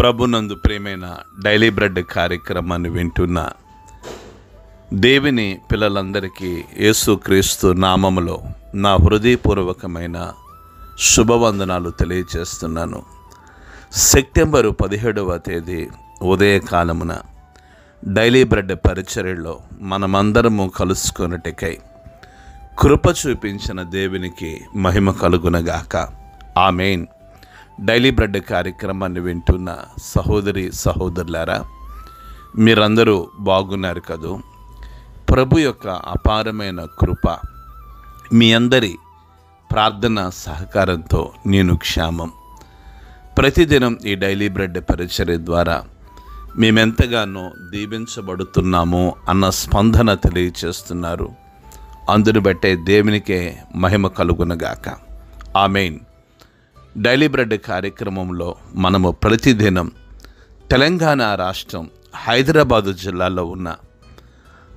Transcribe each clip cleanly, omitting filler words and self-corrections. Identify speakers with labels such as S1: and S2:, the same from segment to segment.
S1: ప్రభునందు ప్రియమైన daily bread కార్యక్రమాన్ని వింటున్న దేవుని పిల్లలందరికీ యేసుక్రీస్తు నామములో నా హృదయపూర్వకమైన శుభవందనాలు తెలియజేస్తున్నాను. సెప్టెంబరు 17వ తేదీ ఉదయకాలమున డైలీ బ్రెడ్ పరిచర్యలో మనమందరము కలుసుకొనుటకై కృప చూపించిన దేవునికి మహిమ కలుగునగాక. ఆమేన్. డైలీ బ్రెడ్ కార్యక్రమాన్ని వింటున్న సహోదరి సహోదరులారా, మీరందరూ బాగున్నారు కదూ? ప్రభు యొక్క అపారమైన కృప మీ అందరి ప్రార్థన సహకారంతో నేను క్షేమం. ప్రతిదినం ఈ డైలీ బ్రెడ్ పరిచర్య ద్వారా మేమెంతగానో దీవించబడుతున్నాము అన్న స్పందన తెలియచేస్తున్నారు. అందును బట్టే దేవునికే మహిమ కలుగునగాక. ఆమేన్. డైలీ బ్రెడ్ కార్యక్రమంలో మనము ప్రతిదినం తెలంగాణ రాష్ట్రం హైదరాబాదు జిల్లాలో ఉన్న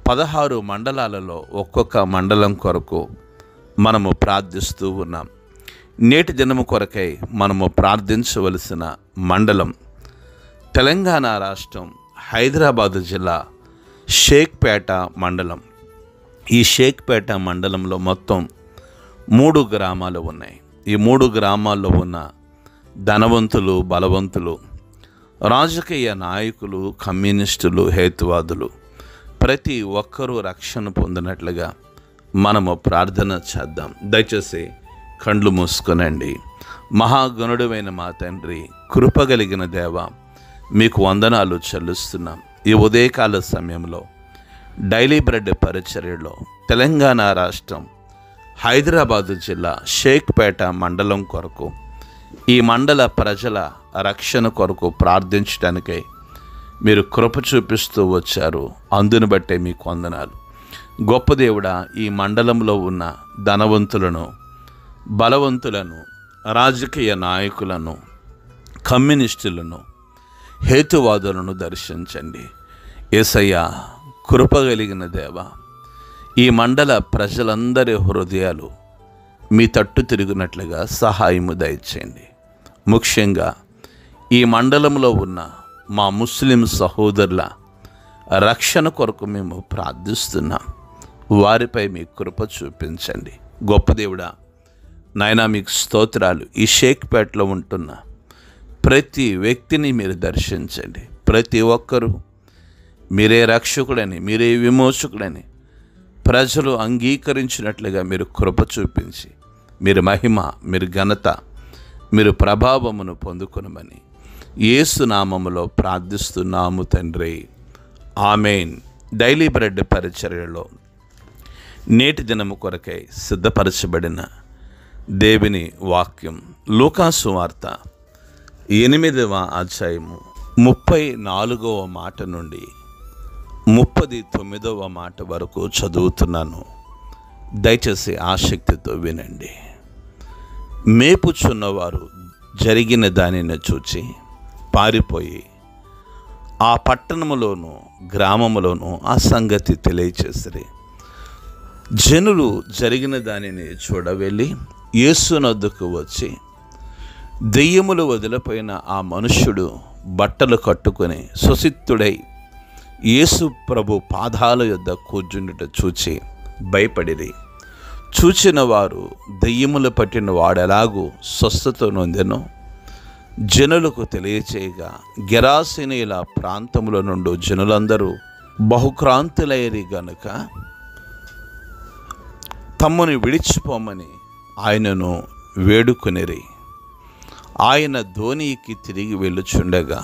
S1: 16 మండలాలలో ఒక్కొక్క మండలం కొరకు మనము ప్రార్థిస్తూ ఉన్నాం. నేటి దినము కొరకై మనము ప్రార్థించవలసిన మండలం తెలంగాణ రాష్ట్రం హైదరాబాదు జిల్లా షేక్పేట మండలం. ఈ షేక్పేట మండలంలో మొత్తం 3 గ్రామాలు ఉన్నాయి. ఈ 3 గ్రామాల్లో ఉన్న ధనవంతులు, బలవంతులు, రాజకీయ నాయకులు, కమ్యూనిస్టులు, హేతువాదులు ప్రతి ఒక్కరూ రక్షణ పొందినట్లుగా మనము ప్రార్థన చేద్దాం. దయచేసి కండ్లు మూసుకొనండి. మహాగణుడైన మా తండ్రి, కృపగలిగిన దేవ, మీకు వందనాలు చెల్లిస్తున్నాం. ఈ ఉదయకాల సమయంలో డైలీ బ్రెడ్ పరిచర్యలో తెలంగాణ రాష్ట్రం హైదరాబాదు జిల్లా షేక్పేట మండలం కొరకు, ఈ మండల ప్రజల రక్షణ కొరకు ప్రార్థించడానికై మీరు కృప చూపిస్తూ వచ్చారు. అందును బట్టే మీకు వందనాలు. గొప్ప దేవుడా, ఈ మండలంలో ఉన్న ధనవంతులను, బలవంతులను, రాజకీయ నాయకులను, కమ్యూనిస్టులను, హేతువాదులను దర్శించండి. యేసయ్యా, కృపగలిగిన దేవ, ఈ మండల ప్రజలందరి హృదయాలు మీ తట్టు తిరుగునట్లుగా సహాయము దయచేయండి. ముఖ్యంగా ఈ మండలంలో ఉన్న మా ముస్లిం సహోదరుల రక్షణ కొరకు మేము ప్రార్థిస్తున్నాం. వారిపై మీ కృప చూపించండి. గొప్ప దేవుడా, నాయనా మీకు స్తోత్రాలు. ఈ షేక్పేటలో ఉంటున్న ప్రతి వ్యక్తిని మీరు దర్శించండి. ప్రతి ఒక్కరూ మీరే రక్షకుడని, మీరే విమోచకుడని ప్రజలు అంగీకరించినట్లుగా మీరు కృప చూపించి, మీరు మహిమ, మీరు ఘనత, మీరు ప్రభావమును పొందుకొనమని యేసు నామములో ప్రార్థిస్తున్నాము తండ్రి. ఆమేన్. డైలీ బ్రెడ్ పరిచర్యలో నేటి దినము కొరకై సిద్ధపరచబడిన దేవుని వాక్యం లూకాసు వార్త 8వ అధ్యాయము 34వ మాట నుండి 39వ మాట వరకు చదువుతున్నాను. దయచేసి ఆసక్తితో వినండి. మేపుచున్నవారు జరిగిన దానిని చూచి పారిపోయి ఆ పట్టణములోను గ్రామములోను ఆ సంగతి తెలియచేసిరి. జనులు జరిగిన దానిని చూడవెళ్ళి యేసునొద్దకు వచ్చి, దెయ్యములు వదిలిపోయిన ఆ మనుష్యుడు బట్టలు కట్టుకొని సుసిద్ధుడై యేసు ప్రభు పాదాల యొద్ద కూర్చుండుట చూచి భయపడిరి. చూచిన వారు దెయ్యములు పట్టిన వాడెలాగూ స్వస్థత నొందెనో జనులకు తెలియచేయగా, గెరాసీనీయుల ప్రాంతముల నుండి జనులందరూ బహుక్రాంతులైరి గనుక తమ్ముని విడిచిపోమని ఆయనను వేడుకొనిరి. ఆయన ధోనికి తిరిగి వెళ్ళుచుండగా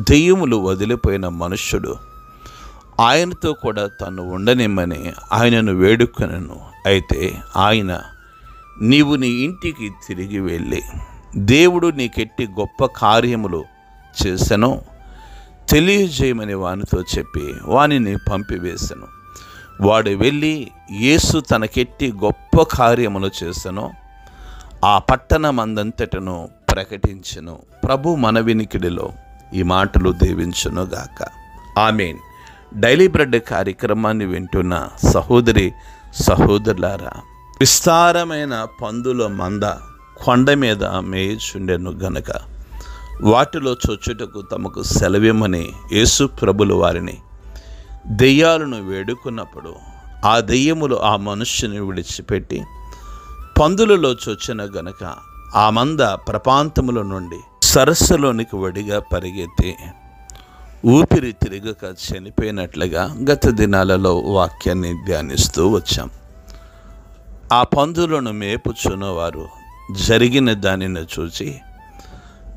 S1: దెయ్యములు వదిలిపోయిన మనుష్యుడు ఆయనతో కూడా తను ఉండనిమ్మని ఆయనను వేడుకొనెను. అయితే ఆయన, నీవు నీ ఇంటికి తిరిగి వెళ్ళి దేవుడు నీకెట్టి గొప్ప కార్యములు చేసెనో తెలియజేయమని వానితో చెప్పి వానిని పంపివేశను. వాడు వెళ్ళి యేసు తనకెట్టి గొప్ప కార్యములు చేసెనో ఆ పట్టణమందంతటను ప్రకటించెను. ప్రభు మన వినికిడిలో ఈ మాటలు దీవించునుగాక. ఆమేన్. డైలీ బ్రెడ్ కార్యక్రమాన్ని వింటున్న సహోదరి సహోదరులారా, విస్తారమైన పందుల మంద కొండ మీద మేయుచుండెను గనక వాటిలో చొచ్చుటకు తమకు సెలవిమ్మని యేసు ప్రభులు వారిని దెయ్యాలను వేడుకున్నప్పుడు ఆ దెయ్యములు ఆ మనుష్యుని విడిచిపెట్టి పందులలో చొచ్చిన గనక ఆ మంద ప్రపాంతముల నుండి సరస్సులోనికి వడిగా పరిగెత్తి ఊపిరి తిరగక చనిపోయినట్లుగా గత దినాలలో వాక్యాన్ని ధ్యానిస్తూ వచ్చాం. ఆ పందులను మేపుచున్నవారు జరిగిన దానిని చూసి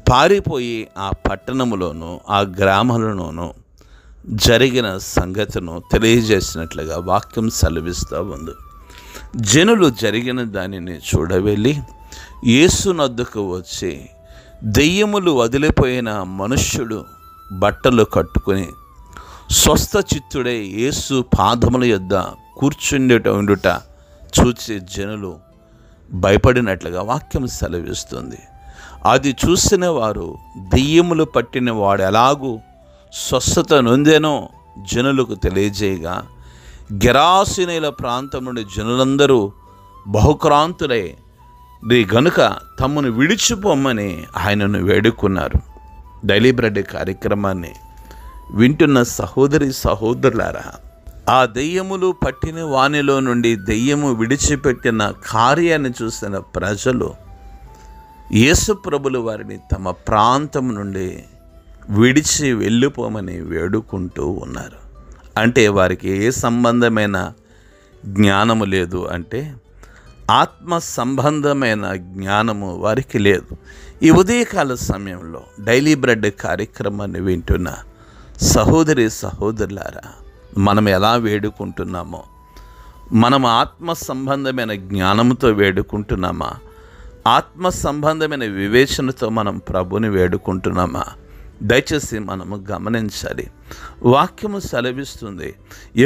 S1: పారిపోయి ఆ పట్టణములోనూ ఆ గ్రామాలలోనూ జరిగిన సంగతిను తెలియజేసినట్లుగా వాక్యం సెలవిస్తూ ఉంది. జనులు జరిగిన దానిని చూడవెళ్ళి యేసునొద్దకు వచ్చి దెయ్యములు వదిలిపోయిన మనుష్యుడు బట్టలు కట్టుకుని స్వస్థ చిత్తుడై యేసు పాదముల యొద్ద కూర్చుండుట చూచి జనులు భయపడినట్లుగా వాక్యం సెలవిస్తుంది. అది చూసిన వారు దెయ్యములు పట్టిన వాడు ఎలాగూ స్వస్థత నొందేనో జనులకు తెలియజేయగా గెరాసినేల ప్రాంతం నుండి జనులందరూ బహుక్రాంతులై గనుక తమను విడిచిపోమ్మని ఆయనను వేడుకున్నారు. డైలీ బ్రెడ్ కార్యక్రమాన్ని వింటున్న సహోదరి సహోదరులారా, ఆ దెయ్యములు పట్టిన వానిలో నుండి దెయ్యము విడిచిపెట్టిన కార్యాన్ని చూసిన ప్రజలు యేసు ప్రభులు వారిని తమ ప్రాంతం నుండి విడిచి వెళ్ళిపోమని వేడుకుంటూ ఉన్నారు. అంటే వారికి ఏ సంబంధమైన జ్ఞానము లేదు, అంటే ఆత్మ సంబంధమైన జ్ఞానము వారికి లేదు. ఈ ఉదయకాల సమయంలో డైలీ బ్రెడ్ కార్యక్రమాన్ని వింటున్న సహోదరి సహోదరులారా, మనం ఎలా వేడుకుంటున్నామో, మనం ఆత్మ సంబంధమైన జ్ఞానంతో వేడుకుంటున్నామా, ఆత్మ సంబంధమైన వివేచనతో మనం ప్రభుని వేడుకుంటున్నామా? దయచేసి మనము గమనించాలి. వాక్యము సెలవిస్తుంది,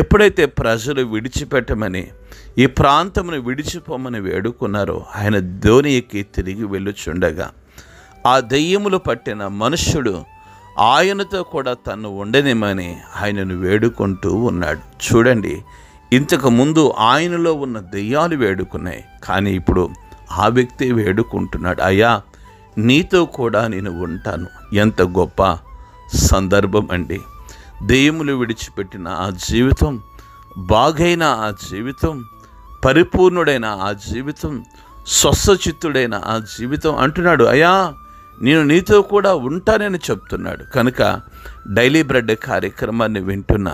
S1: ఎప్పుడైతే ప్రజలు విడిచిపెట్టమని ఈ ప్రాంతమును విడిచిపోమని వేడుకున్నారో ఆయన ధోని ఎక్కి తిరిగి వెళ్ళుచుండగా ఆ దెయ్యములు పట్టిన మనుష్యుడు ఆయనతో కూడా తను ఉండనిమని ఆయనను వేడుకుంటూ ఉన్నాడు. చూడండి, ఇంతకు ముందు ఆయనలో ఉన్న దెయ్యాలు వేడుకున్నాయి, కానీ ఇప్పుడు ఆ వ్యక్తి వేడుకుంటున్నాడు, అయ్యా నీతో కూడా నేను ఉంటాను. ఎంత గొప్ప సందర్భం అండి! దెయ్యములు విడిచిపెట్టిన ఆ జీవితం, బాగైన ఆ జీవితం, పరిపూర్ణుడైన ఆ జీవితం, స్వస్థచిత్తుడైన ఆ జీవితం అంటున్నాడు, అయ్యా నేను నీతో కూడా ఉంటానని చెప్తున్నాడు. కనుక డైలీ బ్రెడ్ కార్యక్రమాన్ని వింటున్న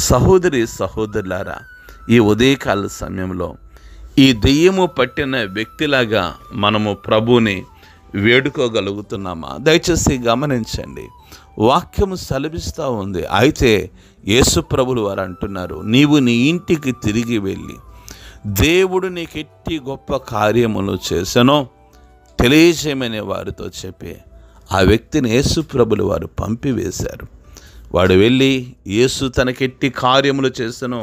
S1: సహోదరి సహోదరులారా, ఈ ఉదయకాల సమయంలో ఈ దెయ్యము పట్టిన వ్యక్తిలాగా మనము ప్రభుని వేడుకోగలుగుతున్నామా? దయచేసి గమనించండి, వాక్యము సెలవిస్తూ ఉంది. అయితే యేసు ప్రభులు వారు అంటున్నారు, నీవు నీ ఇంటికి తిరిగి వెళ్ళి దేవుడు నీకెట్టి గొప్ప కార్యములు చేసెనో తెలియజేయమని వారితో చెప్పి ఆ వ్యక్తిని యేసు ప్రభులు వారు పంపివేశారు. వాడు వెళ్ళి యేసు తనకెట్టి కార్యములు చేసెనో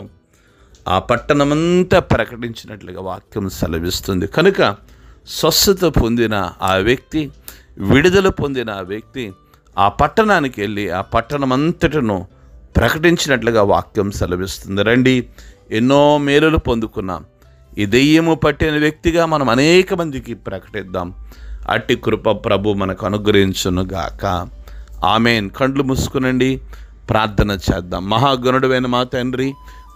S1: ఆ పట్టణమంతా ప్రకటించినట్లుగా వాక్యం సెలవిస్తుంది. కనుక స్వస్థత పొందిన ఆ వ్యక్తి, విడుదల పొందిన ఆ వ్యక్తి ఆ పట్టణానికి వెళ్ళి ఆ పట్టణమంతటను ప్రకటించినట్లుగా వాక్యం సెలవిస్తుంది. రండి, ఎన్నో మేలులు పొందుకున్నాం. ఈ దెయ్యము పట్టిన వ్యక్తిగా మనం అనేక మందికి ప్రకటిద్దాం. అట్టి కృప ప్రభు మనకు అనుగ్రహించునుగాక. ఆమేన్. కండ్లు మూసుకునండి, ప్రార్థన చేద్దాం. మహాగణుడైన మా తండ్రి,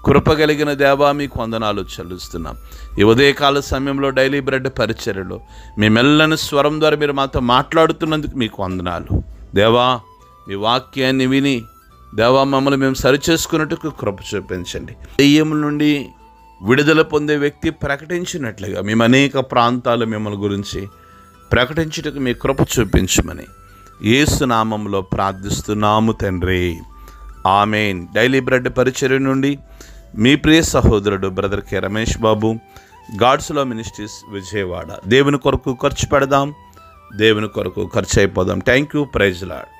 S1: కృప కలిగిన దేవా, మీకు వందనాలు చెల్లిస్తున్నాం. ఈ ఉదయకాల సమయంలో డైలీ బ్రెడ్ పరిచర్యలో మీ మెల్లని స్వరం ద్వారా మీరు మాతో మాట్లాడుతున్నందుకు మీకు వందనాలు దేవా. మీ వాక్యాన్ని విని దేవా మమ్మల్ని మేము సరిచేసుకున్నట్టుకు కృప చూపించండి. దెయ్యముల నుండి విడుదల పొందే వ్యక్తి ప్రకటించినట్లుగా మేము అనేక ప్రాంతాలు మిమ్మల్ని గురించి ప్రకటించుటకు మీ కృప చూపించమని యేసు నామములో ప్రార్థిస్తున్నాము తండ్రి. ఆమేన్. డైలీ బ్రెడ్ పరిచర్య నుండి మీ ప్రియ సహోదరుడు brother K Ramesh Babu, God's love ministries, Vijayawada. దేవుని కొరకు ఖర్చు పెడదాం, దేవుని కొరకు ఖర్చు అయిపోదాం. Thank you. Praise lord.